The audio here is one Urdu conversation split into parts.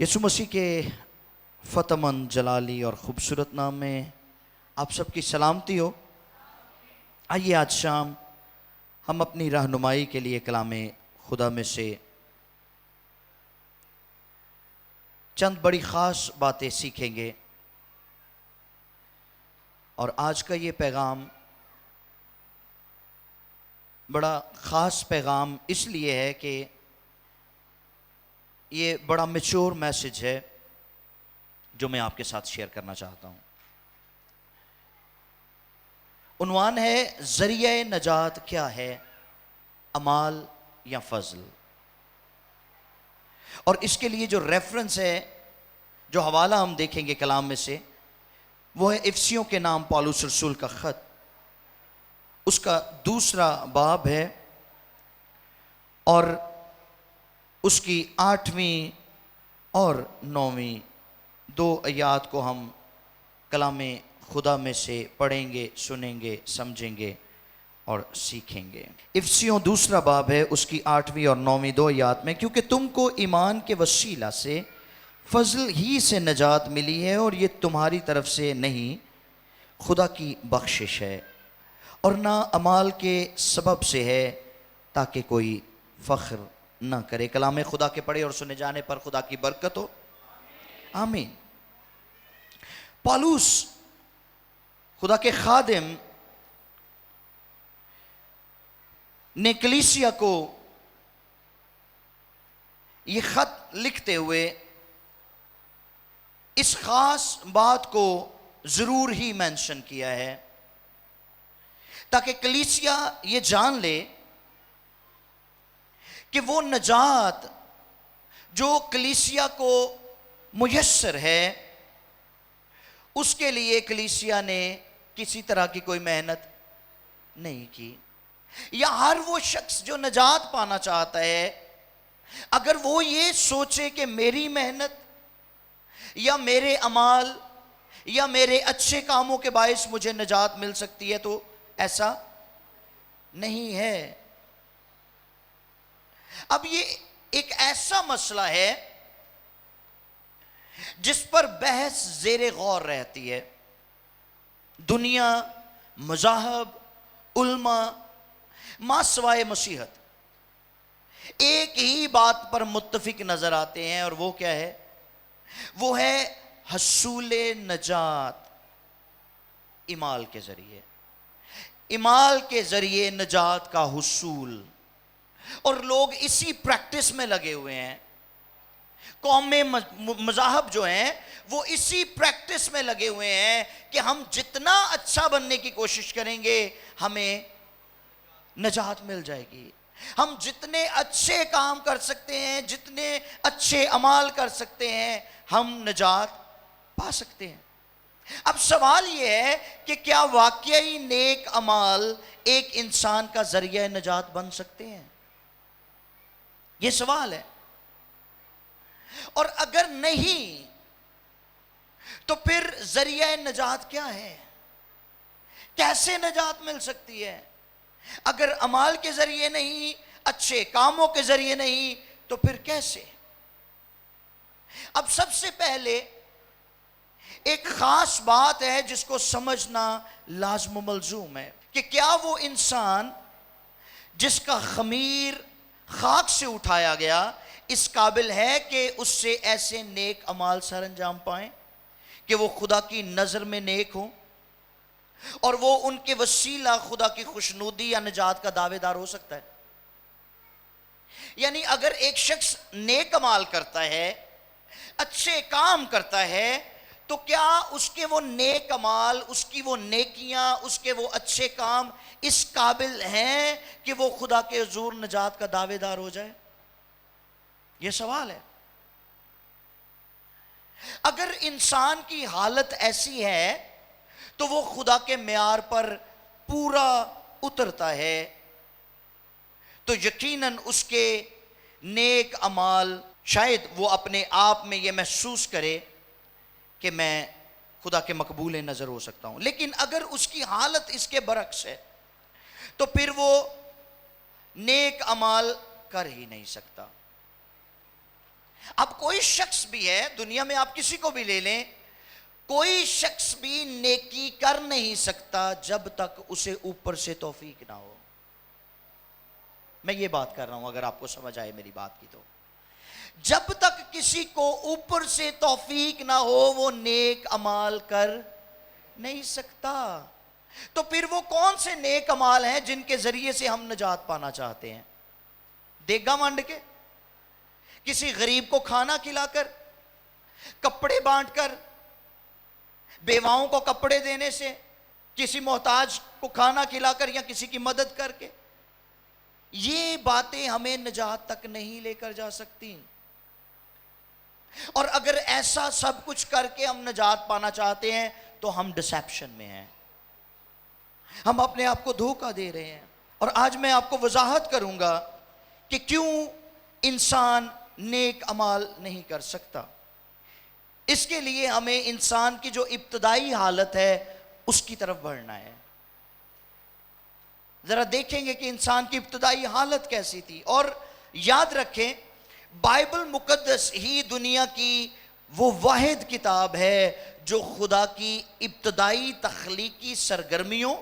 یسوع مسیح کے فتح مند جلالی اور خوبصورت نام میں آپ سب کی سلامتی ہو۔ آئیے آج شام ہم اپنی رہنمائی کے لیے کلام خدا میں سے چند بڑی خاص باتیں سیکھیں گے، اور آج کا یہ پیغام بڑا خاص پیغام اس لیے ہے کہ یہ بڑا میچور میسج ہے جو میں آپ کے ساتھ شیئر کرنا چاہتا ہوں۔ عنوان ہے ذریعہ نجات کیا ہے، اعمال یا فضل؟ اور اس کے لیے جو ریفرنس ہے، جو حوالہ ہم دیکھیں گے کلام میں سے، وہ ہے افسیوں کے نام پالوس رسول کا خط، اس کا 2 باب ہے، اور اس کی 8ویں اور 9ویں 2 آیات کو ہم کلام خدا میں سے پڑھیں گے، سنیں گے، سمجھیں گے اور سیکھیں گے۔ افسیوں 2 باب ہے، اس کی 8ویں اور 9ویں 2 آیات میں، کیونکہ تم کو ایمان کے وسیلہ سے فضل ہی سے نجات ملی ہے، اور یہ تمہاری طرف سے نہیں، خدا کی بخشش ہے، اور نہ اعمال کے سبب سے ہے، تاکہ کوئی فخر نہ کرے۔ کلام خدا کے پڑھے اور سنے جانے پر خدا کی برکت ہو، آمین۔ پالوس خدا کے خادم نے کلیسیا کو یہ خط لکھتے ہوئے اس خاص بات کو ضرور ہی مینشن کیا ہے، تاکہ کلیسیا یہ جان لے کہ وہ نجات جو کلیسیا کو میسر ہے، اس کے لیے کلیسیا نے کسی طرح کی کوئی محنت نہیں کی، یا ہر وہ شخص جو نجات پانا چاہتا ہے، اگر وہ یہ سوچے کہ میری محنت یا میرے اعمال یا میرے اچھے کاموں کے باعث مجھے نجات مل سکتی ہے، تو ایسا نہیں ہے۔ اب یہ ایک ایسا مسئلہ ہے جس پر بحث زیر غور رہتی ہے۔ دنیا، مذاہب، علماء، ما سوائے مسیحت ایک ہی بات پر متفق نظر آتے ہیں، اور وہ کیا ہے؟ وہ ہے حصول نجات اعمال کے ذریعے، اعمال کے ذریعے نجات کا حصول۔ اور لوگ اسی پریکٹس میں لگے ہوئے ہیں، قوم مذاہب جو ہیں وہ اسی پریکٹس میں لگے ہوئے ہیں کہ ہم جتنا اچھا بننے کی کوشش کریں گے ہمیں نجات مل جائے گی، ہم جتنے اچھے کام کر سکتے ہیں، جتنے اچھے اعمال کر سکتے ہیں، ہم نجات پا سکتے ہیں۔ اب سوال یہ ہے کہ کیا واقعی نیک اعمال ایک انسان کا ذریعہ نجات بن سکتے ہیں؟ یہ سوال ہے، اور اگر نہیں تو پھر ذریعہ نجات کیا ہے؟ کیسے نجات مل سکتی ہے؟ اگر اعمال کے ذریعے نہیں، اچھے کاموں کے ذریعے نہیں، تو پھر کیسے؟ اب سب سے پہلے ایک خاص بات ہے جس کو سمجھنا لازم و ملزوم ہے، کہ کیا وہ انسان جس کا خمیر خاک سے اٹھایا گیا اس قابل ہے کہ اس سے ایسے نیک اعمال سر انجام پائیں کہ وہ خدا کی نظر میں نیک ہوں، اور وہ ان کے وسیلہ خدا کی خوشنودی یا نجات کا دعوے دار ہو سکتا ہے؟ یعنی اگر ایک شخص نیک اعمال کرتا ہے، اچھے کام کرتا ہے، تو کیا اس کے وہ نیک اعمال، اس کی وہ نیکیاں، اس کے وہ اچھے کام اس قابل ہیں کہ وہ خدا کے حضور نجات کا دعوے دار ہو جائے؟ یہ سوال ہے۔ اگر انسان کی حالت ایسی ہے تو وہ خدا کے معیار پر پورا اترتا ہے، تو یقیناً اس کے نیک اعمال، شاید وہ اپنے آپ میں یہ محسوس کرے کہ میں خدا کے مقبول نظر ہو سکتا ہوں۔ لیکن اگر اس کی حالت اس کے برعکس ہے تو پھر وہ نیک اعمال کر ہی نہیں سکتا۔ اب کوئی شخص بھی ہے دنیا میں، آپ کسی کو بھی لے لیں، کوئی شخص بھی نیکی کر نہیں سکتا جب تک اسے اوپر سے توفیق نہ ہو. میں یہ بات کر رہا ہوں، اگر آپ کو سمجھ آئے میری بات کی تو. جب تک کسی کو اوپر سے توفیق نہ ہو وہ نیک اعمال کر نہیں سکتا. تو پھر وہ کون سے نیک اعمال ہیں جن کے ذریعے سے ہم نجات پانا چاہتے ہیں؟ دیگا مانڈ کے، کسی غریب کو کھانا کھلا کر، کپڑے بانٹ کر، بیواؤں کو کپڑے دینے سے، کسی محتاج کو کھانا کھلا کر یا کسی کی مدد کر کے. یہ باتیں ہمیں نجات تک نہیں لے کر جا سکتی. اور اگر ایسا سب کچھ کر کے ہم نجات پانا چاہتے ہیں تو ہم ڈسیپشن میں ہیں، ہم اپنے آپ کو دھوکہ دے رہے ہیں. اور آج میں آپ کو وضاحت کروں گا کہ کیوں انسان نیک اعمال نہیں کر سکتا. اس کے لیے ہمیں انسان کی جو ابتدائی حالت ہے اس کی طرف بڑھنا ہے. ذرا دیکھیں گے کہ انسان کی ابتدائی حالت کیسی تھی. اور یاد رکھیں بائبل مقدس ہی دنیا کی وہ واحد کتاب ہے جو خدا کی ابتدائی تخلیقی سرگرمیوں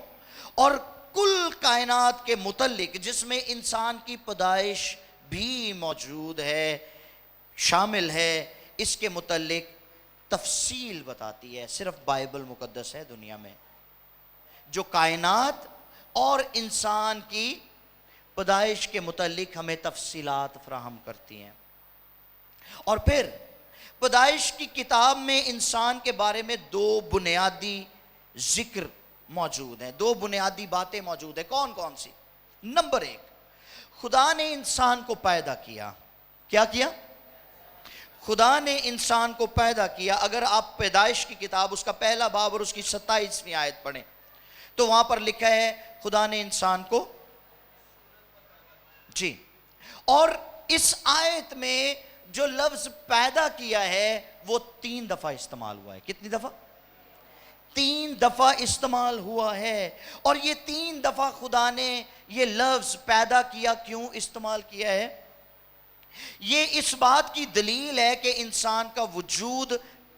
اور کل کائنات کے متعلق، جس میں انسان کی پیدائش بھی موجود ہے، شامل ہے، اس کے متعلق تفصیل بتاتی ہے. صرف بائبل مقدس ہے دنیا میں جو کائنات اور انسان کی پیدائش کے متعلق ہمیں تفصیلات فراہم کرتی ہیں. اور پھر پیدائش کی کتاب میں انسان کے بارے میں دو بنیادی ذکر موجود ہیں، دو بنیادی باتیں موجود ہیں. کون کون سی؟ نمبر ایک، خدا نے انسان کو پیدا کیا. کیا کیا؟ خدا نے انسان کو پیدا کیا. اگر آپ پیدائش کی کتاب اس کا پہلا باب اور اس کی 27ویں آیت پڑھیں تو وہاں پر لکھا ہے خدا نے انسان کو جی. اور اس آیت میں جو لفظ پیدا کیا ہے وہ 3 دفعہ استعمال ہوا ہے. کتنی دفعہ؟ 3 دفعہ استعمال ہوا ہے. اور یہ 3 دفعہ خدا نے یہ لفظ پیدا کیا کیوں استعمال کیا ہے؟ یہ اس بات کی دلیل ہے کہ انسان کا وجود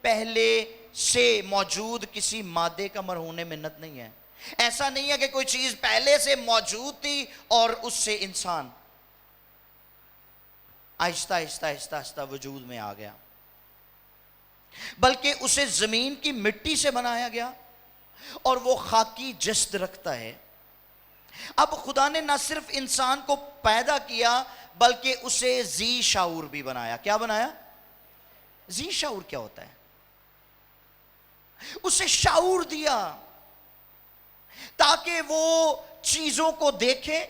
پہلے سے موجود کسی مادے کا مرہون منت نہیں ہے. ایسا نہیں ہے کہ کوئی چیز پہلے سے موجود تھی اور اس سے انسان آہستہ آہستہ آہستہ آہستہ وجود میں آ گیا، بلکہ اسے زمین کی مٹی سے بنایا گیا اور وہ خاکی جسد رکھتا ہے. اب خدا نے نہ صرف انسان کو پیدا کیا بلکہ اسے ذی شعور بھی بنایا. کیا بنایا؟ ذی شعور کیا ہوتا ہے؟ اسے شعور دیا تاکہ وہ چیزوں کو دیکھے،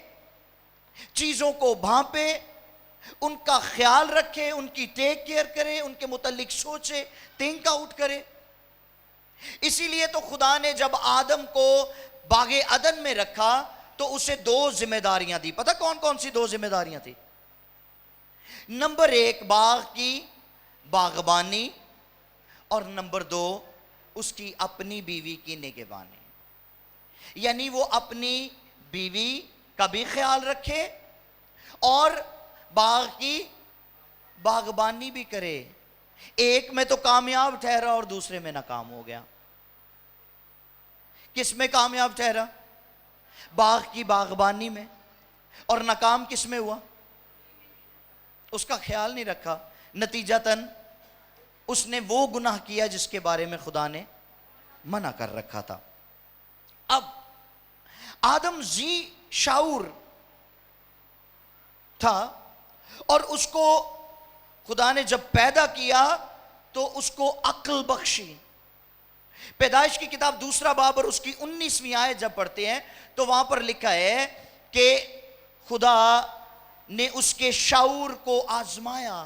چیزوں کو بھانپے، ان کا خیال رکھے، ان کی ٹیک کیئر کرے، ان کے متعلق سوچے، تھنک آؤٹ کرے. اسی لیے تو خدا نے جب آدم کو باغ عدن میں رکھا تو اسے 2 ذمہ داریاں دی. پتہ کون کون سی 2 ذمہ داریاں تھی؟ نمبر 1 باغ کی باغبانی، اور نمبر 2 اس کی اپنی بیوی کی نگہبانی. یعنی وہ اپنی بیوی کا بھی خیال رکھے اور باغ کی باغبانی بھی کرے. ایک میں تو کامیاب ٹھہرا اور دوسرے میں ناکام ہو گیا. کس میں کامیاب ٹھہرا؟ باغ کی باغبانی میں. اور ناکام کس میں ہوا؟ اس کا خیال نہیں رکھا. نتیجتاً اس نے وہ گناہ کیا جس کے بارے میں خدا نے منع کر رکھا تھا. اب آدم ذی شعور تھا اور اس کو خدا نے جب پیدا کیا تو اس کو عقل بخشی. پیدائش کی کتاب 2 باب اور اس کی 19ویں آیت جب پڑھتے ہیں تو وہاں پر لکھا ہے کہ خدا نے اس کے شعور کو آزمایا.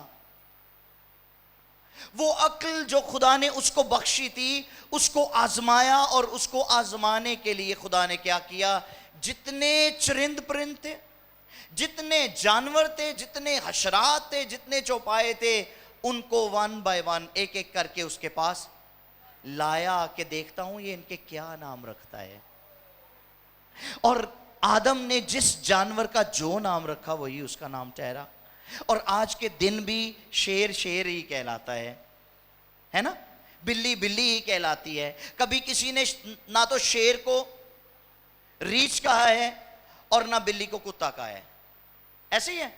وہ عقل جو خدا نے اس کو بخشی تھی اس کو آزمایا، اور اس کو آزمانے کے لیے خدا نے کیا کیا؟ جتنے چرند پرند تھے، جتنے جانور تھے، جتنے حشرات تھے، جتنے چوپائے تھے، ان کو 1 بائی 1 ایک ایک کر کے اس کے پاس لایا کہ دیکھتا ہوں یہ ان کے کیا نام رکھتا ہے. اور آدم نے جس جانور کا جو نام رکھا وہی اس کا نام ٹھہرا. اور آج کے دن بھی شیر شیر ہی کہلاتا ہے نا، بلی بلی ہی کہلاتی ہے. کبھی کسی نے نہ تو شیر کو ریچھ کہا ہے اور نہ بلی کو کتا کہا ہے. ایسے ہی ہے.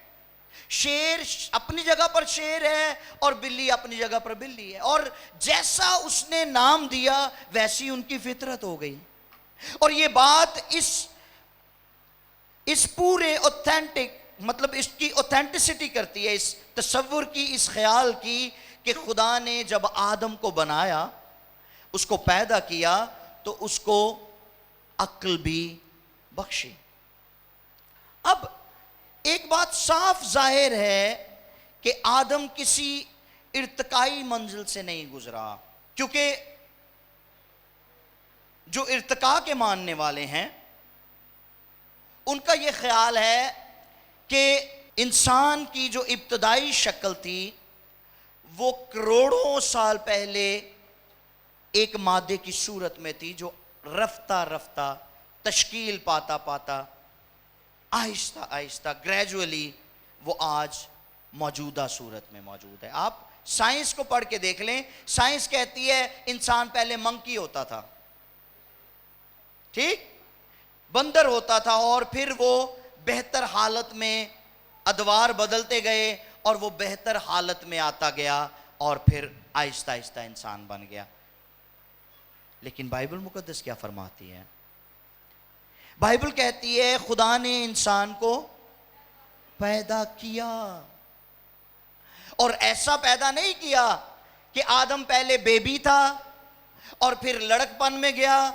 شیر اپنی جگہ پر شیر ہے اور بلی اپنی جگہ پر بلی ہے، اور جیسا اس نے نام دیا ویسی ان کی فطرت ہو گئی. اور یہ بات اس پورے اوتھینٹک، مطلب اس کی اوتھینٹسٹی کرتی ہے، اس تصور کی، اس خیال کی کہ خدا نے جب آدم کو بنایا، اس کو پیدا کیا، تو اس کو عقل بھی بخشی. اب ایک بات صاف ظاہر ہے کہ آدم کسی ارتقائی منزل سے نہیں گزرا، کیونکہ جو ارتقاء کے ماننے والے ہیں ان کا یہ خیال ہے کہ انسان کی جو ابتدائی شکل تھی وہ کروڑوں سال پہلے ایک مادے کی صورت میں تھی، جو رفتہ رفتہ تشکیل پاتا پاتا آہستہ آہستہ گریجولی وہ آج موجودہ صورت میں موجود ہے. آپ سائنس کو پڑھ کے دیکھ لیں، سائنس کہتی ہے انسان پہلے منکی ہوتا تھا، ٹھیک، بندر ہوتا تھا، اور پھر وہ بہتر حالت میں ادوار بدلتے گئے اور وہ بہتر حالت میں آتا گیا اور پھر آہستہ آہستہ انسان بن گیا. لیکن بائبل مقدس کیا فرماتی ہے؟ بائبل کہتی ہے خدا نے انسان کو پیدا کیا، اور ایسا پیدا نہیں کیا کہ آدم پہلے بیبی تھا اور پھر لڑک پن میں گیا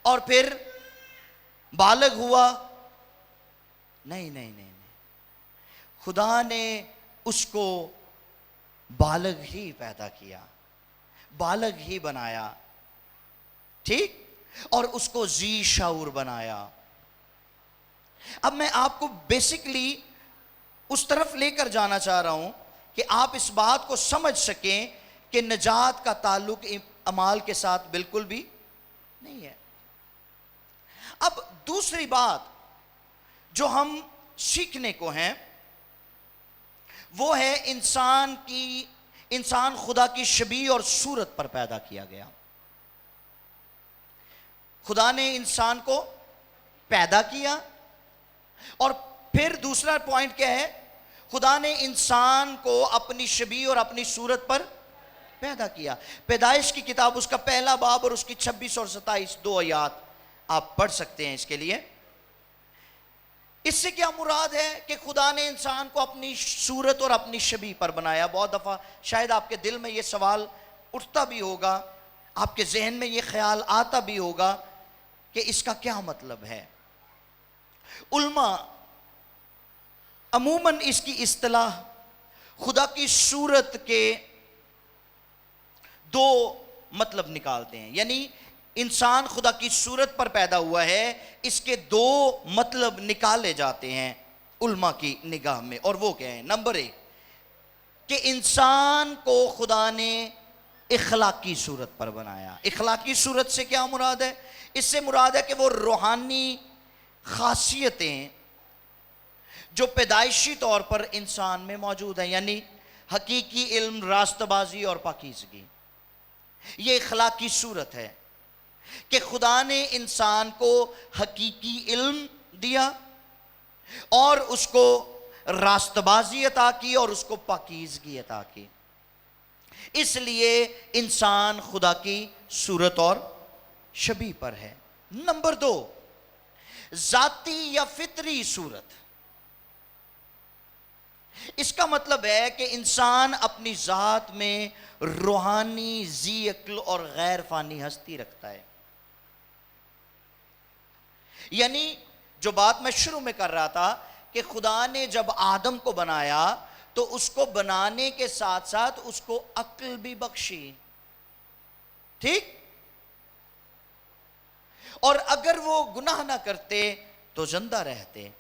اور پھر بالغ ہوا. نہیں نہیں نہیں، خدا نے اس کو بالغ ہی پیدا کیا، بالغ ہی بنایا، ٹھیک، اور اس کو ذی شعور بنایا. اب میں آپ کو بیسکلی اس طرف لے کر جانا چاہ رہا ہوں کہ آپ اس بات کو سمجھ سکیں کہ نجات کا تعلق اعمال کے ساتھ بالکل بھی نہیں ہے. اب دوسری بات جو ہم سیکھنے کو ہیں وہ ہے انسان خدا کی شبیہ اور صورت پر پیدا کیا گیا. خدا نے انسان کو پیدا کیا، اور پھر دوسرا پوائنٹ کیا ہے؟ خدا نے انسان کو اپنی شبیہ اور اپنی صورت پر پیدا کیا. پیدائش کی کتاب اس کا پہلا باب اور اس کی 26 اور 27 دو آیات آپ پڑھ سکتے ہیں. اس کے لیے اس سے کیا مراد ہے کہ خدا نے انسان کو اپنی صورت اور اپنی شبیہ پر بنایا؟ بہت دفعہ شاید آپ کے دل میں یہ سوال اٹھتا بھی ہوگا، آپ کے ذہن میں یہ خیال آتا بھی ہوگا کہ اس کا کیا مطلب ہے. علماء عموماً اس کی اصطلاح خدا کی صورت کے دو مطلب نکالتے ہیں، یعنی انسان خدا کی صورت پر پیدا ہوا ہے، اس کے دو مطلب نکالے جاتے ہیں علماء کی نگاہ میں، اور وہ کیا ہیں؟ نمبر ایک کہ انسان کو خدا نے اخلاقی صورت پر بنایا. اخلاقی صورت سے کیا مراد ہے؟ اس سے مراد ہے کہ وہ روحانی خاصیتیں جو پیدائشی طور پر انسان میں موجود ہیں، یعنی حقیقی علم، راست بازی اور پاکیزگی، یہ اخلاقی صورت ہے کہ خدا نے انسان کو حقیقی علم دیا اور اس کو راست بازی عطا کی اور اس کو پاکیزگی عطا کی. اس لیے انسان خدا کی صورت اور شبیہ پر ہے. نمبر دو، ذاتی یا فطری صورت. اس کا مطلب ہے کہ انسان اپنی ذات میں روحانی، ذی عقل اور غیر فانی ہستی رکھتا ہے. یعنی جو بات میں شروع میں کر رہا تھا کہ خدا نے جب آدم کو بنایا تو اس کو بنانے کے ساتھ ساتھ اس کو عقل بھی بخشی، ٹھیک، اور اگر وہ گناہ نہ کرتے تو زندہ رہتے.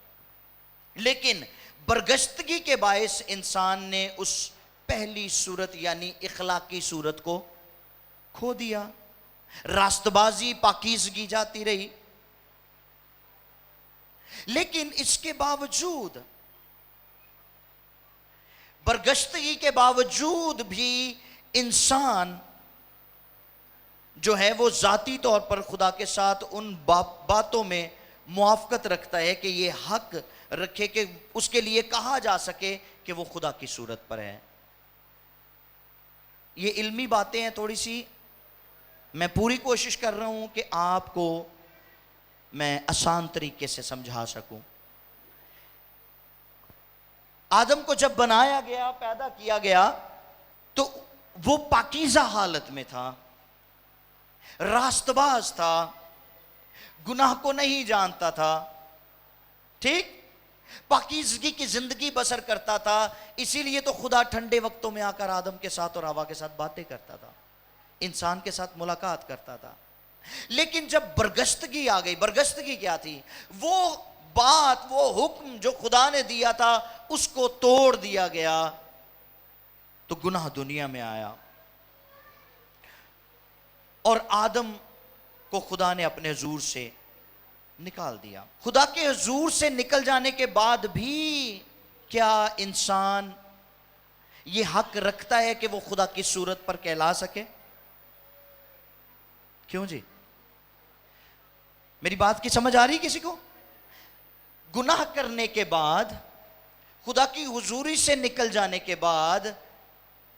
لیکن برگشتگی کے باعث انسان نے اس پہلی صورت یعنی اخلاقی صورت کو کھو دیا. راست بازی، پاکیزگی جاتی رہی. لیکن اس کے باوجود برگشتگی کے باوجود بھی انسان جو ہے وہ ذاتی طور پر خدا کے ساتھ ان باتوں میں موافقت رکھتا ہے کہ یہ حق رکھے کہ اس کے لیے کہا جا سکے کہ وہ خدا کی صورت پر ہے. یہ علمی باتیں ہیں، تھوڑی سی میں پوری کوشش کر رہا ہوں کہ آپ کو میں آسان طریقے سے سمجھا سکوں. آدم کو جب بنایا گیا، پیدا کیا گیا، تو وہ پاکیزہ حالت میں تھا، راست باز تھا، گناہ کو نہیں جانتا تھا، ٹھیک، پاکیزگی کی زندگی بسر کرتا تھا. اسی لیے تو خدا ٹھنڈے وقتوں میں آ کر آدم کے ساتھ اور حوا کے ساتھ باتیں کرتا تھا، انسان کے ساتھ ملاقات کرتا تھا. لیکن جب برگشتگی آ گئی، برگشتگی کیا تھی؟ وہ بات، وہ حکم جو خدا نے دیا تھا اس کو توڑ دیا گیا، تو گناہ دنیا میں آیا اور آدم کو خدا نے اپنے حضور سے نکال دیا. خدا کے حضور سے نکل جانے کے بعد بھی کیا انسان یہ حق رکھتا ہے کہ وہ خدا کی صورت پر کہلا سکے؟ کیوں جی؟ میری بات کی سمجھ آ رہی کسی کو؟ گناہ کرنے کے بعد، خدا کی حضوری سے نکل جانے کے بعد،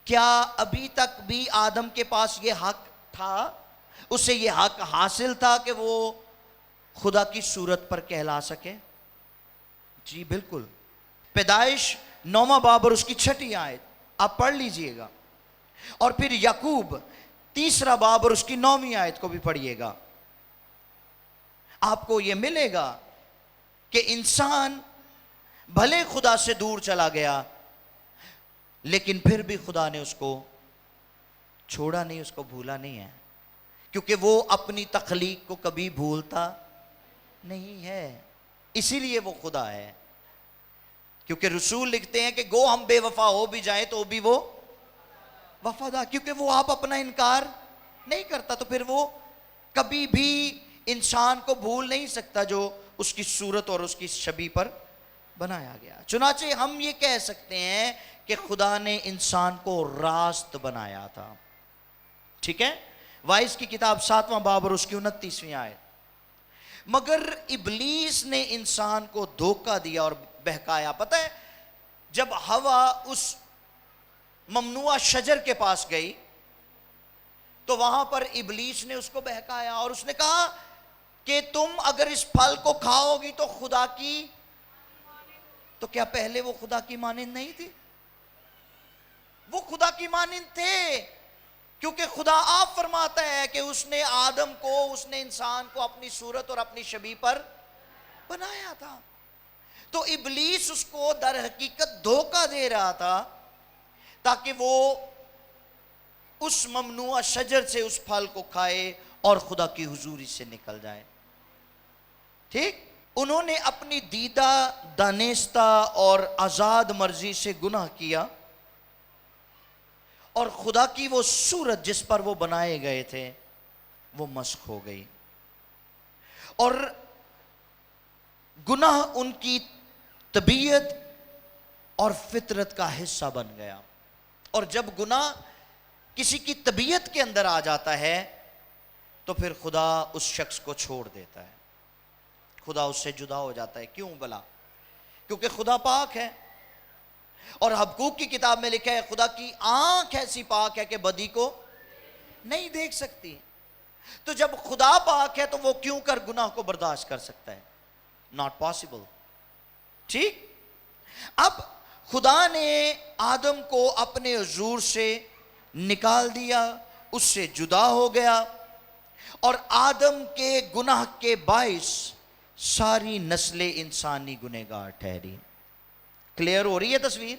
کیا ابھی تک بھی آدم کے پاس یہ حق تھا؟ اسے یہ حق حاصل تھا کہ وہ خدا کی صورت پر کہلا سکے؟ جی بالکل. پیدائش 9واں باب اور اس کی 6 آیت آپ پڑھ لیجئے گا، اور پھر یعقوب 3 باب اور اس کی 9 آیت کو بھی پڑھیے گا. آپ کو یہ ملے گا کہ انسان بھلے خدا سے دور چلا گیا، لیکن پھر بھی خدا نے اس کو چھوڑا نہیں، اس کو بھولا نہیں ہے، کیونکہ وہ اپنی تخلیق کو کبھی بھولتا نہیں ہے. اسی لیے وہ خدا ہے. کیونکہ رسول لکھتے ہیں کہ گو ہم بے وفا ہو بھی جائیں تو بھی وہ وفادار، کیونکہ وہ آپ اپنا انکار نہیں کرتا، تو پھر وہ کبھی بھی انسان کو بھول نہیں سکتا جو اس کی صورت اور اس کی شبیہ پر بنایا گیا. چنانچہ ہم یہ کہہ سکتے ہیں کہ خدا نے انسان کو راست بنایا تھا. ٹھیک ہے؟ وائس کی کتاب 7واں باب اور اس کی 29 آیت. مگر ابلیس نے انسان کو دھوکہ دیا اور بہکایا. پتہ ہے جب حوا اس ممنوع شجر کے پاس گئی تو وہاں پر ابلیس نے اس کو بہکایا اور اس نے کہا کہ تم اگر اس پھل کو کھاؤ گی تو خدا کی، تو کیا پہلے وہ خدا کی مانند نہیں تھی؟ وہ خدا کی مانند تھے، کیونکہ خدا آپ فرماتا ہے کہ اس نے آدم کو، اس نے انسان کو اپنی صورت اور اپنی شبیہ پر بنایا تھا. تو ابلیس اس کو در حقیقت دھوکہ دے رہا تھا تاکہ وہ اس ممنوع شجر سے اس پھل کو کھائے اور خدا کی حضوری سے نکل جائے. ٹھیک؟ انہوں نے اپنی دیدہ، دانستہ اور آزاد مرضی سے گناہ کیا اور خدا کی وہ صورت جس پر وہ بنائے گئے تھے وہ مسخ ہو گئی، اور گناہ ان کی طبیعت اور فطرت کا حصہ بن گیا. اور جب گناہ کسی کی طبیعت کے اندر آ جاتا ہے تو پھر خدا اس شخص کو چھوڑ دیتا ہے، خدا اس سے جدا ہو جاتا ہے. کیوں بلا؟ کیونکہ خدا پاک ہے، اور حبقوق کی کتاب میں لکھا ہے خدا کی آنکھ ایسی پاک ہے کہ بدی کو نہیں دیکھ سکتی. تو جب خدا پاک ہے تو وہ کیوں کر گناہ کو برداشت کر سکتا ہے؟ Not possible. ٹھیک؟ اب خدا نے آدم کو اپنے حضور سے نکال دیا، اس سے جدا ہو گیا، اور آدم کے گناہ کے باعث ساری نسل انسانی گنہگار ٹھہری. کلیئر ہو رہی ہے تصویر؟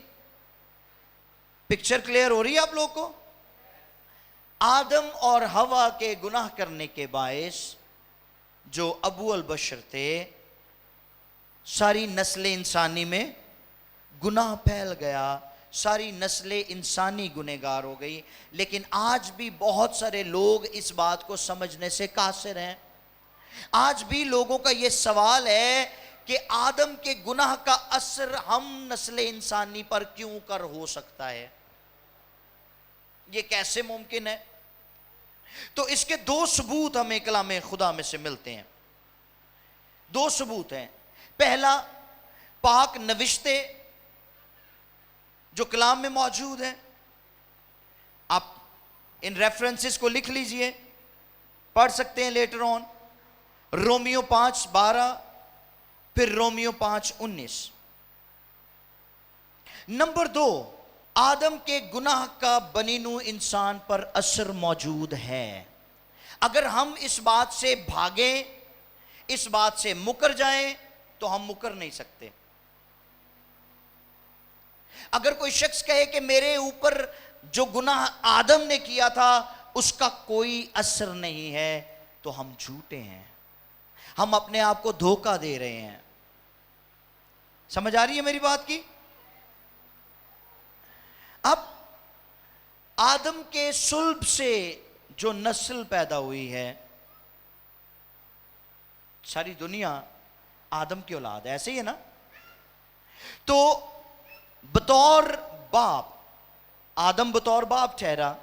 پکچر کلیئر ہو رہی ہے آپ لوگ کو؟ آدم اور حوا کے گناہ کرنے کے باعث جو ابو البشر تھے، ساری نسل انسانی میں گناہ پھیل گیا، ساری نسل انسانی گنہگار ہو گئی. لیکن آج بھی بہت سارے لوگ اس بات کو سمجھنے سے قاصر ہیں. آج بھی لوگوں کا یہ سوال ہے کہ آدم کے گناہ کا اثر ہم نسل انسانی پر کیوں کر ہو سکتا ہے، یہ کیسے ممکن ہے؟ تو اس کے دو ثبوت ہمیں کلام خدا میں سے ملتے ہیں. دو ثبوت ہیں. پہلا، پاک نوشتے جو کلام میں موجود ہیں، آپ ان ریفرنسز کو لکھ لیجئے، پڑھ سکتے ہیں لیٹر آن. رومیو 5:12، پھر رومیو 5:19. نمبر 2، آدم کے گناہ کا بنی نوع انسان پر اثر موجود ہے. اگر ہم اس بات سے بھاگیں، اس بات سے مکر جائیں، تو ہم مکر نہیں سکتے. اگر کوئی شخص کہے کہ میرے اوپر جو گناہ آدم نے کیا تھا اس کا کوئی اثر نہیں ہے، تو ہم جھوٹے ہیں، ہم اپنے آپ کو دھوکہ دے رہے ہیں. سمجھ آ رہی ہے میری بات کی؟ اب آدم کے صلب سے جو نسل پیدا ہوئی ہے، ساری دنیا آدم کی اولاد ہے، ایسے ہی ہے نا؟ تو بطور باپ، آدم بطور باپ ٹھہرا.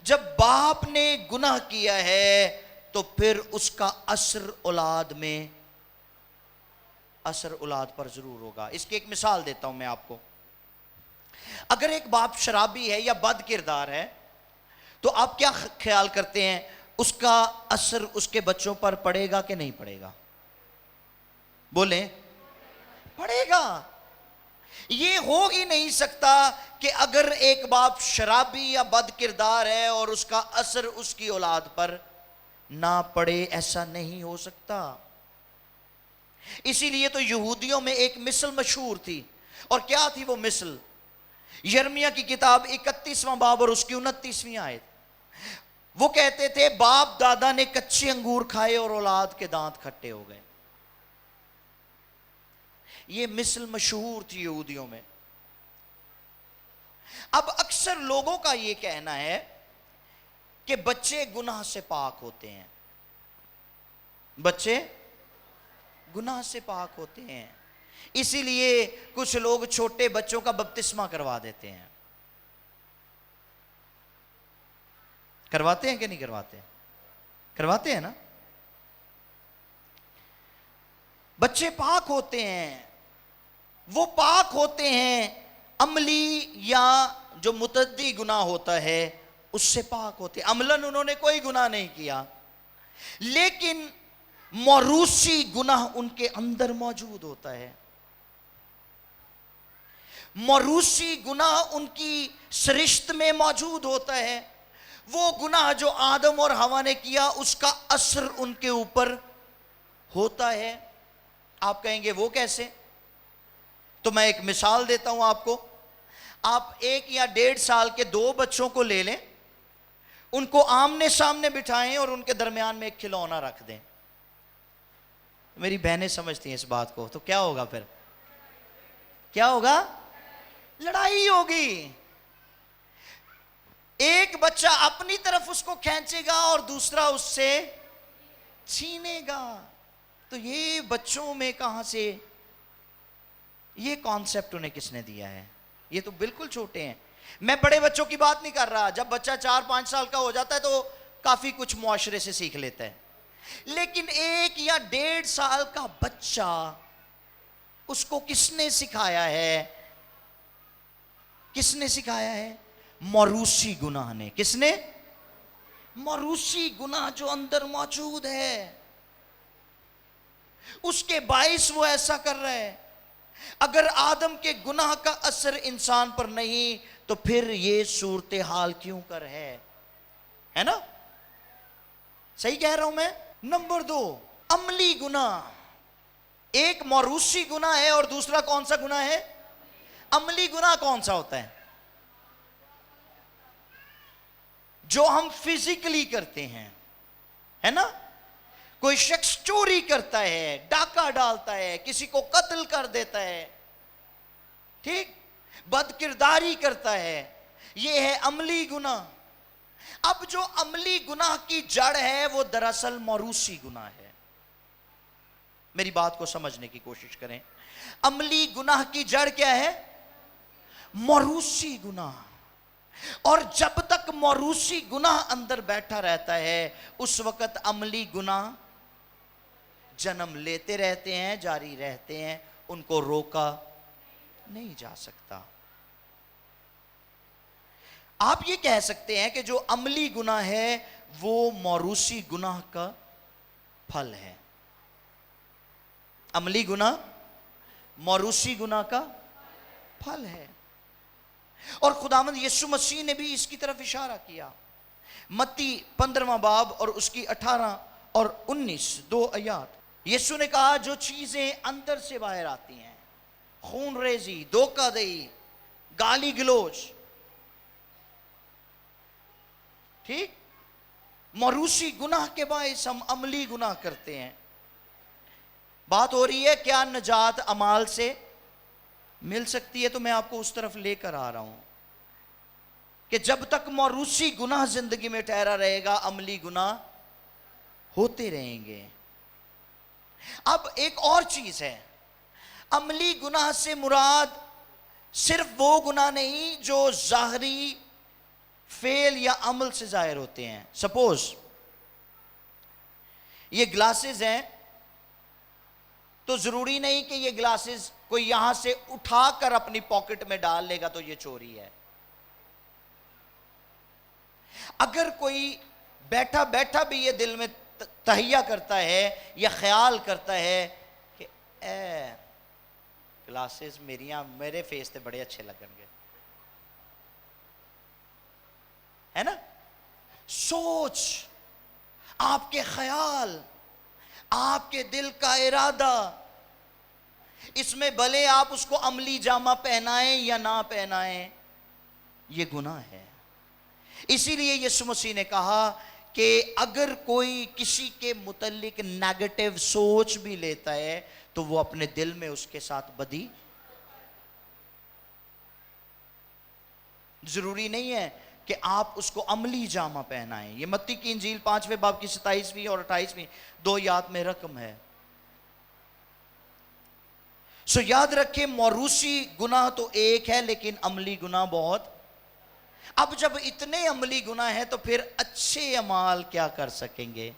جب باپ نے گناہ کیا ہے تو پھر اس کا اثر اولاد میں، اثر اولاد پر ضرور ہوگا. اس کی ایک مثال دیتا ہوں میں آپ کو. اگر ایک باپ شرابی ہے یا بد کردار ہے تو آپ کیا خیال کرتے ہیں، اس کا اثر اس کے بچوں پر پڑے گا کہ نہیں پڑے گا؟ بولیں. پڑے گا. یہ ہو ہی نہیں سکتا کہ اگر ایک باپ شرابی یا بد کردار ہے اور اس کا اثر اس کی اولاد پر نہ پڑے، ایسا نہیں ہو سکتا. اسی لیے تو یہودیوں میں ایک مثل مشہور تھی. اور کیا تھی وہ مثل؟ یرمیہ کی کتاب 31واں باب اور اس کی 29ویں آیت. وہ کہتے تھے باپ دادا نے کچے انگور کھائے اور اولاد کے دانت کھٹے ہو گئے. یہ مثل مشہور تھی یہودیوں میں. اب اکثر لوگوں کا یہ کہنا ہے کہ بچے گناہ سے پاک ہوتے ہیں، بچے گناہ سے پاک ہوتے ہیں، اسی لیے کچھ لوگ چھوٹے بچوں کا بپتسمہ کروا دیتے ہیں. کرواتے ہیں کہ نہیں کرواتے؟ کرواتے ہیں نا. بچے پاک ہوتے ہیں، وہ پاک ہوتے ہیں، عملی یا جو متعدی گناہ ہوتا ہے اس سے پاک ہوتے ہیں. عملاً انہوں نے کوئی گناہ نہیں کیا، لیکن موروثی گناہ ان کے اندر موجود ہوتا ہے. موروثی گناہ ان کی سرشت میں موجود ہوتا ہے. وہ گناہ جو آدم اور حوا نے کیا اس کا اثر ان کے اوپر ہوتا ہے. آپ کہیں گے وہ کیسے؟ تو میں ایک مثال دیتا ہوں آپ کو. آپ 1 یا 1.5 سال کے 2 بچوں کو لے لیں، ان کو آمنے سامنے بٹھائیں اور ان کے درمیان میں ایک کھلونا رکھ دیں. میری بہنیں سمجھتی ہیں اس بات کو. تو کیا ہوگا پھر؟ کیا ہوگا؟ لڑائی ہوگی. ایک بچہ اپنی طرف اس کو کھینچے گا اور دوسرا اس سے چھینے گا. تو یہ بچوں میں کہاں سے یہ کانسیپٹ انہیں کس نے دیا ہے؟ یہ تو بالکل چھوٹے ہیں. میں بڑے بچوں کی بات نہیں کر رہا. جب بچہ 4-5 سال کا ہو جاتا ہے تو کافی کچھ معاشرے سے سیکھ لیتا ہے. لیکن 1 یا 1.5 سال کا بچہ، اس کو کس نے سکھایا ہے؟ کس نے سکھایا ہے؟ موروثی گناہ نے. کس نے؟ موروثی گناہ جو اندر موجود ہے، اس کے باعث وہ ایسا کر رہا ہے. اگر آدم کے گناہ کا اثر انسان پر نہیں تو پھر یہ صورتحال کیوں کر ہے نا؟ صحیح کہہ رہا ہوں میں؟ نمبر 2، عملی گناہ. ایک موروثی گناہ ہے اور دوسرا کون سا گناہ ہے؟ عملی گناہ کون سا ہوتا ہے؟ جو ہم فزیکلی کرتے ہیں، ہے نا؟ کوئی شخص چوری کرتا ہے، ڈاکہ ڈالتا ہے، کسی کو قتل کر دیتا ہے، ٹھیک، بد کرداری کرتا ہے، یہ ہے عملی گناہ. اب جو عملی گناہ کی جڑ ہے وہ دراصل موروثی گناہ ہے. میری بات کو سمجھنے کی کوشش کریں. عملی گناہ کی جڑ کیا ہے؟ موروثی گناہ. اور جب تک موروثی گناہ اندر بیٹھا رہتا ہے اس وقت عملی گناہ جنم لیتے رہتے ہیں، جاری رہتے ہیں، ان کو روکا نہیں جا سکتا. آپ یہ کہہ سکتے ہیں کہ جو عملی گناہ ہے وہ موروثی گناہ کا پھل ہے. عملی گناہ موروثی گناہ کا پھل ہے. اور خداوند یسوع مسیح نے بھی اس کی طرف اشارہ کیا. متی 15واں باب اور اس کی 18 اور 19 دو آیات. یسوع نے کہا جو چیزیں اندر سے باہر آتی ہیں، خون ریزی، دھوکہ دہی، گالی گلوچ، ٹھیک، موروثی گناہ کے باعث ہم عملی گناہ کرتے ہیں. بات ہو رہی ہے کیا نجات اعمال سے مل سکتی ہے؟ تو میں آپ کو اس طرف لے کر آ رہا ہوں کہ جب تک موروثی گناہ زندگی میں ٹھہرا رہے گا عملی گناہ ہوتے رہیں گے. اب ایک اور چیز ہے، عملی گناہ سے مراد صرف وہ گناہ نہیں جو ظاہری فعل یا عمل سے ظاہر ہوتے ہیں. سپوز یہ گلاسز ہیں تو ضروری نہیں کہ یہ گلاسز کوئی یہاں سے اٹھا کر اپنی پاکٹ میں ڈال لے گا تو یہ چوری ہے. اگر کوئی بیٹھا بیٹھا بھی یہ دل میں تہیہ کرتا ہے یا خیال کرتا ہے کہ اے گلاسز میرے فیس تے بڑے اچھے لگن گے، ہے نا، سوچ، آپ کے خیال، آپ کے دل کا ارادہ، اس میں بھلے آپ اس کو عملی جامہ پہنائیں یا نہ پہنائیں، یہ گناہ ہے. اسی لیے یسوع مسیح نے کہا کہ اگر کوئی کسی کے متعلق نیگیٹو سوچ بھی لیتا ہے تو وہ اپنے دل میں اس کے ساتھ بدی. ضروری نہیں ہے کہ آپ اس کو عملی جامہ پہنائیں. یہ متی کی انجیل 5ویں باب کی 27ویں اور 28ویں دو آیات میں رقم ہے. سو یاد رکھیں موروثی گناہ تو ایک ہے لیکن عملی گناہ بہت. اب جب اتنے عملی گناہ ہیں تو پھر اچھے اعمال کیا کر سکیں گے؟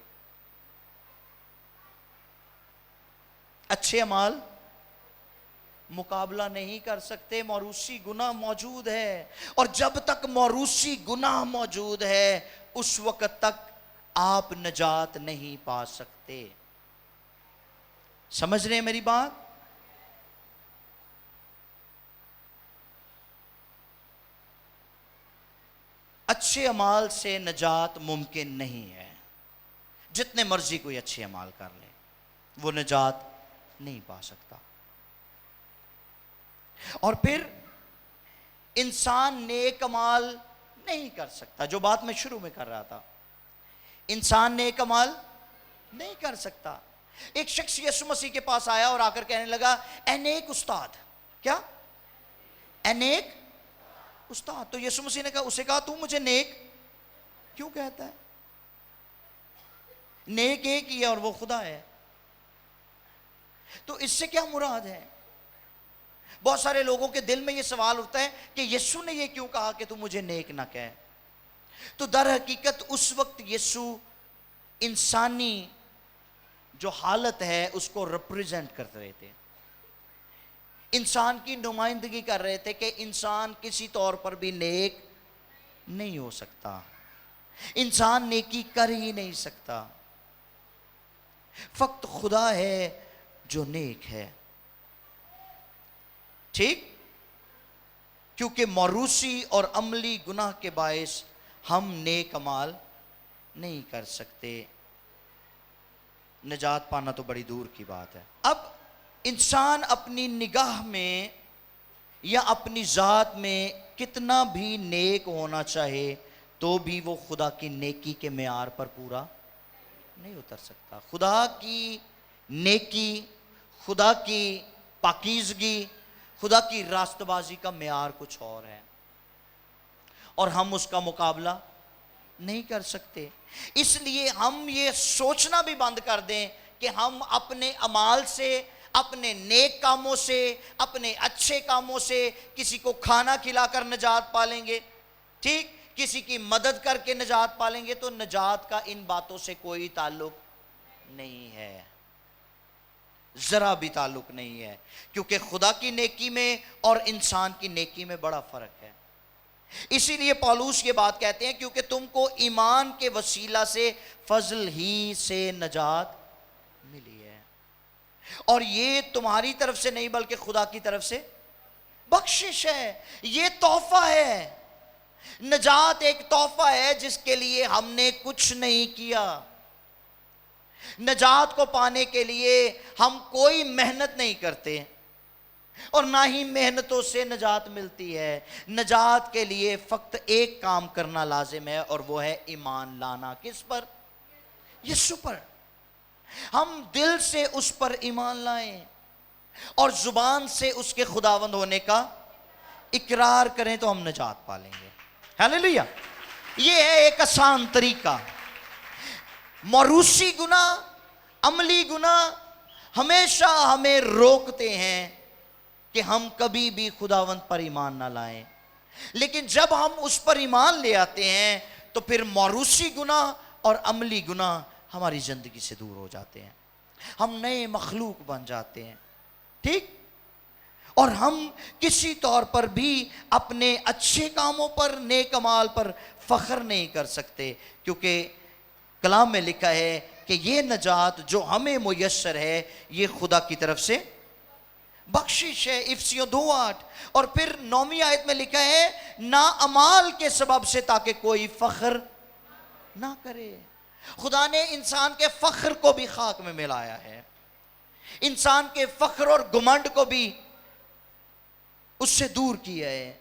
اچھے اعمال مقابلہ نہیں کر سکتے. موروثی گناہ موجود ہے اور جب تک موروثی گناہ موجود ہے اس وقت تک آپ نجات نہیں پا سکتے. سمجھ رہے ہیں میری بات؟ اچھے اعمال سے نجات ممکن نہیں ہے. جتنے مرضی کوئی اچھے اعمال کر لے وہ نجات نہیں پا سکتا. اور پھر انسان نیک اعمال نہیں کر سکتا. جو بات میں شروع میں کر رہا تھا، انسان نیک اعمال نہیں کر سکتا. ایک شخص یسوع مسیح کے پاس آیا اور آ کر کہنے لگا اے نیک استاد. کیا؟ اے نیک استاد. تو یسوع مسیح نے اسے کہا تو مجھے نیک کیوں کہتا ہے؟ نیک ایک ہی ہے اور وہ خدا ہے. تو اس سے کیا مراد ہے؟ بہت سارے لوگوں کے دل میں یہ سوال اٹھتا ہے کہ یسوع نے یہ کیوں کہا کہ تو مجھے نیک نہ کہے. تو در حقیقت اس وقت یسوع انسانی جو حالت ہے اس کو ریپریزنٹ کر رہے تھے، انسان کی نمائندگی کر رہے تھے کہ انسان کسی طور پر بھی نیک نہیں ہو سکتا، انسان نیکی کر ہی نہیں سکتا، فقط خدا ہے جو نیک ہے. ٹھیک؟ کیونکہ موروثی اور عملی گناہ کے باعث ہم نیک اعمال نہیں کر سکتے. نجات پانا تو بڑی دور کی بات ہے. اب انسان اپنی نگاہ میں یا اپنی ذات میں کتنا بھی نیک ہونا چاہے تو بھی وہ خدا کی نیکی کے معیار پر پورا نہیں اتر سکتا. خدا کی نیکی، خدا کی پاکیزگی، خدا کی راست بازی کا معیار کچھ اور ہے اور ہم اس کا مقابلہ نہیں کر سکتے. اس لیے ہم یہ سوچنا بھی بند کر دیں کہ ہم اپنے اعمال سے، اپنے نیک کاموں سے، اپنے اچھے کاموں سے کسی کو کھانا کھلا کر نجات پالیں گے، ٹھیک، کسی کی مدد کر کے نجات پالیں گے، تو نجات کا ان باتوں سے کوئی تعلق نہیں ہے، ذرا بھی تعلق نہیں ہے، کیونکہ خدا کی نیکی میں اور انسان کی نیکی میں بڑا فرق ہے۔ اسی لیے پولس یہ بات کہتے ہیں، کیونکہ تم کو ایمان کے وسیلہ سے فضل ہی سے نجات ملی ہے، اور یہ تمہاری طرف سے نہیں بلکہ خدا کی طرف سے بخشش ہے، یہ تحفہ ہے۔ نجات ایک تحفہ ہے جس کے لیے ہم نے کچھ نہیں کیا۔ نجات کو پانے کے لیے ہم کوئی محنت نہیں کرتے، اور نہ ہی محنتوں سے نجات ملتی ہے۔ نجات کے لیے فقط ایک کام کرنا لازم ہے، اور وہ ہے ایمان لانا۔ کس پر؟ یسوع پر۔ ہم دل سے اس پر ایمان لائیں اور زبان سے اس کے خداوند ہونے کا اقرار کریں تو ہم نجات پالیں گے۔ ہیلیلویا! یہ ہے ایک آسان طریقہ۔ موروثی گناہ، عملی گناہ ہمیشہ ہمیں روکتے ہیں کہ ہم کبھی بھی خداوند پر ایمان نہ لائیں، لیکن جب ہم اس پر ایمان لے آتے ہیں تو پھر موروثی گناہ اور عملی گناہ ہماری زندگی سے دور ہو جاتے ہیں، ہم نئے مخلوق بن جاتے ہیں، ٹھیک، اور ہم کسی طور پر بھی اپنے اچھے کاموں پر، نیک اعمال پر فخر نہیں کر سکتے، کیونکہ کلام میں لکھا ہے کہ یہ نجات جو ہمیں میسر ہے یہ خدا کی طرف سے بخشش ہے، افسیوں 2:8۔ اور پھر 9ویں آیت میں لکھا ہے نا اعمال کے سبب سے تاکہ کوئی فخر نہ کرے۔ خدا نے انسان کے فخر کو بھی خاک میں ملایا ہے، انسان کے فخر اور گھمنڈ کو بھی اس سے دور کیا ہے،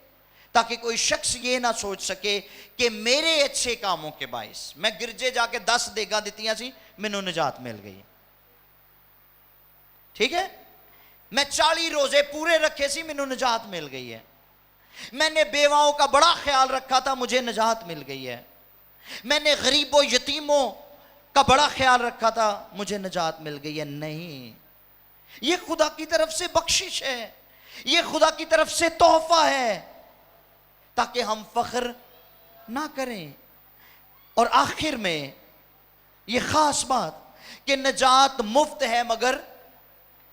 تاکہ کوئی شخص یہ نہ سوچ سکے کہ میرے اچھے کاموں کے باعث میں گرجے جا کے 10 دیگاں دیتیاں سی مینوں نجات مل گئی، ٹھیک ہے، میں 40 روزے پورے رکھے سی مینوں نجات مل گئی ہے، میں نے بیواؤں کا بڑا خیال رکھا تھا مجھے نجات مل گئی ہے، میں نے غریبوں یتیموں کا بڑا خیال رکھا تھا مجھے نجات مل گئی ہے۔ نہیں، یہ خدا کی طرف سے بخشش ہے، یہ خدا کی طرف سے تحفہ ہے، تاکہ ہم فخر نہ کریں۔ اور آخر میں یہ خاص بات کہ نجات مفت ہے مگر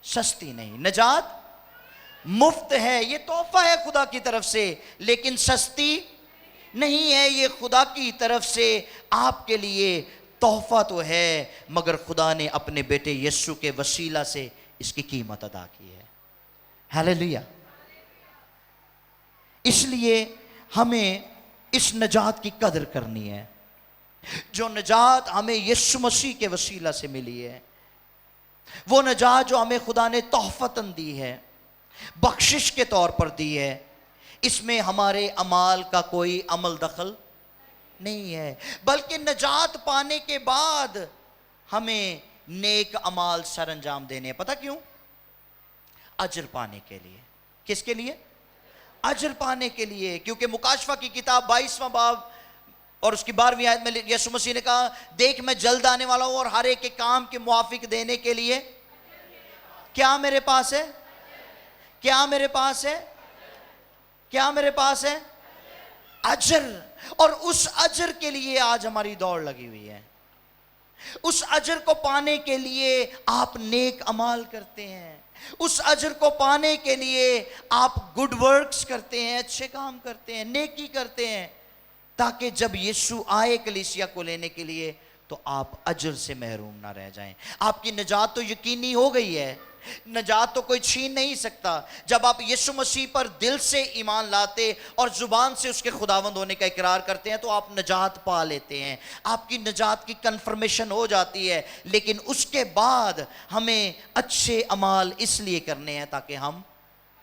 سستی نہیں۔ نجات مفت ہے، یہ تحفہ ہے خدا کی طرف سے، لیکن سستی نہیں ہے۔ یہ خدا کی طرف سے آپ کے لیے تحفہ تو ہے، مگر خدا نے اپنے بیٹے یسوع کے وسیلہ سے اس کی قیمت ادا کی ہے۔ ہیلیلویا! اس لیے ہمیں اس نجات کی قدر کرنی ہے، جو نجات ہمیں یسوع مسیح کے وسیلہ سے ملی ہے، وہ نجات جو ہمیں خدا نے تحفتاً دی ہے، بخشش کے طور پر دی ہے۔ اس میں ہمارے اعمال کا کوئی عمل دخل نہیں ہے، بلکہ نجات پانے کے بعد ہمیں نیک اعمال سر انجام دینے ہیں۔ پتہ کیوں؟ اجر پانے کے لیے۔ کس کے لیے؟ اجر پانے کے لیے، کیونکہ مکاشفہ کی کتاب 22واں باب اور اس کی 12ویں آیت میں یسوع مسیح نے کہا دیکھ میں جلد آنے والا ہوں اور ہر ایک کے کام کے موافق دینے کے لیے کیا میرے پاس ہے؟ کیا میرے پاس ہے؟ کیا میرے پاس ہے؟ اجر۔ اور اس اجر کے لیے آج ہماری دوڑ لگی ہوئی ہے۔ اس اجر کو پانے کے لیے آپ نیک اعمال کرتے ہیں، اس اجر کو پانے کے لیے آپ گڈ ورکس کرتے ہیں، اچھے کام کرتے ہیں، نیکی کرتے ہیں، تاکہ جب یسوع آئے کلیسیا کو لینے کے لیے تو آپ اجر سے محروم نہ رہ جائیں۔ آپ کی نجات تو یقینی ہو گئی ہے، نجات تو کوئی چھین نہیں سکتا۔ جب آپ یسوع مسیح پر دل سے ایمان لاتے اور زبان سے اس کے خداوند ہونے کا اقرار کرتے ہیں تو آپ نجات پا لیتے ہیں، آپ کی نجات کی کنفرمیشن ہو جاتی ہے۔ لیکن اس کے بعد ہمیں اچھے اعمال اس لیے کرنے ہیں تاکہ ہم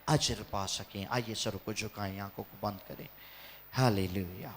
اجر پا سکیں۔ آئیے سر کو جھکائیں، آنکھوں کو بند کریں۔ ہاللیلویہ!